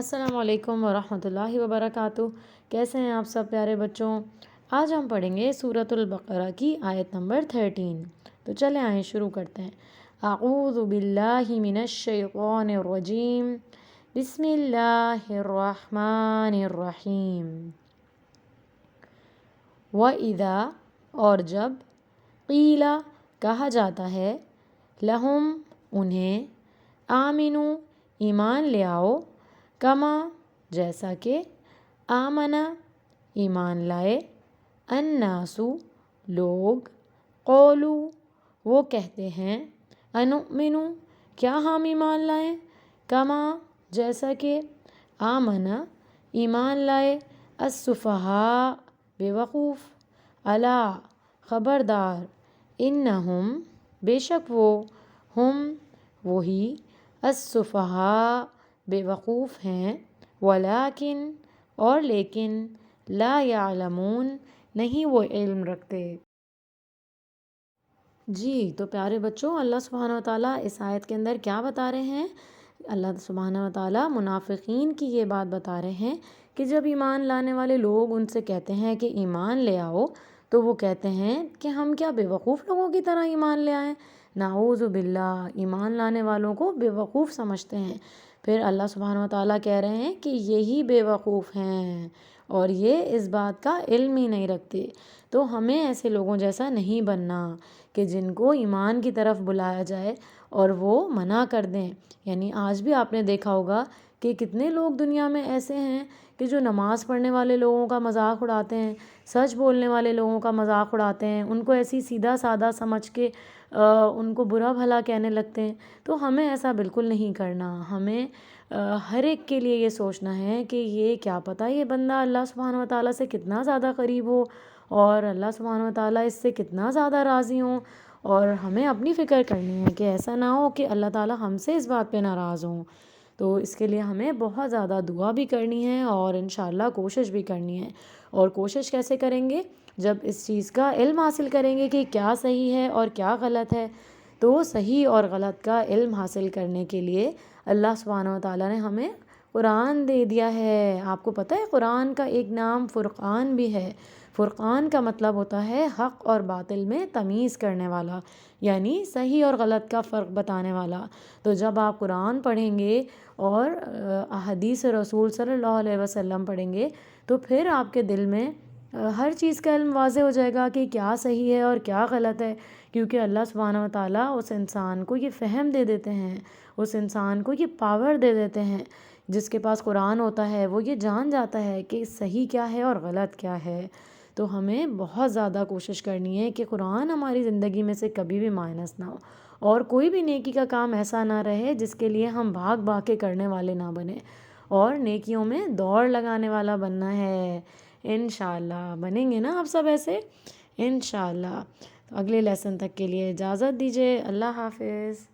السلام علیکم ورحمۃ اللہ وبرکاتہ۔ کیسے ہیں آپ سب پیارے بچوں؟ آج ہم پڑھیں گے سورۃ البقرہ کی آیت نمبر 13۔ تو چلیں آئیں شروع کرتے ہیں۔ اعوذ باللہ من الشیطان الرجیم، بسم اللہ الرحمن الرحیم۔ وَإِذَا اور جب، قیل کہا جاتا ہے، لہم انہیں، آمنو ایمان لے آؤ، کما جیسا کہ، آمنا ایمان لائے، الناسو لوگ، قولو وہ کہتے ہیں، انؤمنو کیا ہم ایمان لائیں، کما جیسا کہ، آمنا ایمان لائے، السفہاء بے وقوف، الا خبردار، انہم بے شک وہ، ہم وہی، السفہاء بے وقوف ہیں، ولیکن اور لیکن، لا یعلمون نہیں وہ علم رکھتے۔ جی تو پیارے بچوں، اللہ سبحانہ و تعالیٰ اس آیت کے اندر کیا بتا رہے ہیں؟ اللہ سبحانہ و تعالیٰ منافقین کی یہ بات بتا رہے ہیں کہ جب ایمان لانے والے لوگ ان سے کہتے ہیں کہ ایمان لے آؤ، تو وہ کہتے ہیں کہ ہم کیا بے وقوف لوگوں کی طرح ایمان لے آئیں؟ نعوذ باللہ، ایمان لانے والوں کو بے وقوف سمجھتے ہیں۔ پھر اللہ سبحانہ و تعالیٰ کہہ رہے ہیں کہ یہی بے وقوف ہیں اور یہ اس بات کا علم ہی نہیں رکھتے۔ تو ہمیں ایسے لوگوں جیسا نہیں بننا کہ جن کو ایمان کی طرف بلایا جائے اور وہ منع کر دیں۔ یعنی آج بھی آپ نے دیکھا ہوگا کہ کتنے لوگ دنیا میں ایسے ہیں کہ جو نماز پڑھنے والے لوگوں کا مذاق اڑاتے ہیں، سچ بولنے والے لوگوں کا مذاق اڑاتے ہیں، ان کو ایسی سیدھا سادہ سمجھ کے ان کو برا بھلا کہنے لگتے ہیں۔ تو ہمیں ایسا بالکل نہیں کرنا۔ ہمیں ہر ایک کے لیے یہ سوچنا ہے کہ یہ کیا پتہ یہ بندہ اللہ سبحانہ و تعالیٰ سے کتنا زیادہ قریب ہو اور اللہ سبحانہ و تعالیٰ اس سے کتنا زیادہ راضی ہوں، اور ہمیں اپنی فکر کرنی ہے کہ ایسا نہ ہو کہ اللہ تعالیٰ ہم سے اس بات پہ ناراض ہوں۔ تو اس کے لیے ہمیں بہت زیادہ دعا بھی کرنی ہے اور انشاءاللہ کوشش بھی کرنی ہے۔ اور کوشش کیسے کریں گے؟ جب اس چیز کا علم حاصل کریں گے کہ کیا صحیح ہے اور کیا غلط ہے۔ تو صحیح اور غلط کا علم حاصل کرنے کے لیے اللہ سبحانہ و تعالیٰ نے ہمیں قرآن دے دیا ہے۔ آپ کو پتہ ہے قرآن کا ایک نام فرقان بھی ہے۔ فرقان کا مطلب ہوتا ہے حق اور باطل میں تمیز کرنے والا، یعنی صحیح اور غلط کا فرق بتانے والا۔ تو جب آپ قرآن پڑھیں گے اور احادیث رسول صلی اللہ علیہ وسلم پڑھیں گے، تو پھر آپ کے دل میں ہر چیز کا علم واضح ہو جائے گا کہ کیا صحیح ہے اور کیا غلط ہے، کیونکہ اللہ سبحانہ و تعالیٰ اس انسان کو یہ فہم دے دیتے ہیں، اس انسان کو یہ پاور دے دیتے ہیں۔ جس کے پاس قرآن ہوتا ہے وہ یہ جان جاتا ہے کہ صحیح کیا ہے اور غلط کیا ہے۔ تو ہمیں بہت زیادہ کوشش کرنی ہے کہ قرآن ہماری زندگی میں سے کبھی بھی مائنس نہ ہو، اور کوئی بھی نیکی کا کام ایسا نہ رہے جس کے لیے ہم بھاگ بھاگ کے کرنے والے نہ بنیں، اور نیکیوں میں دوڑ لگانے والا بننا ہے۔ انشاءاللہ بنیں گے نا آپ سب ایسے؟ انشاءاللہ۔ اگلے لیسن تک کے لیے اجازت دیجیے۔ اللہ حافظ۔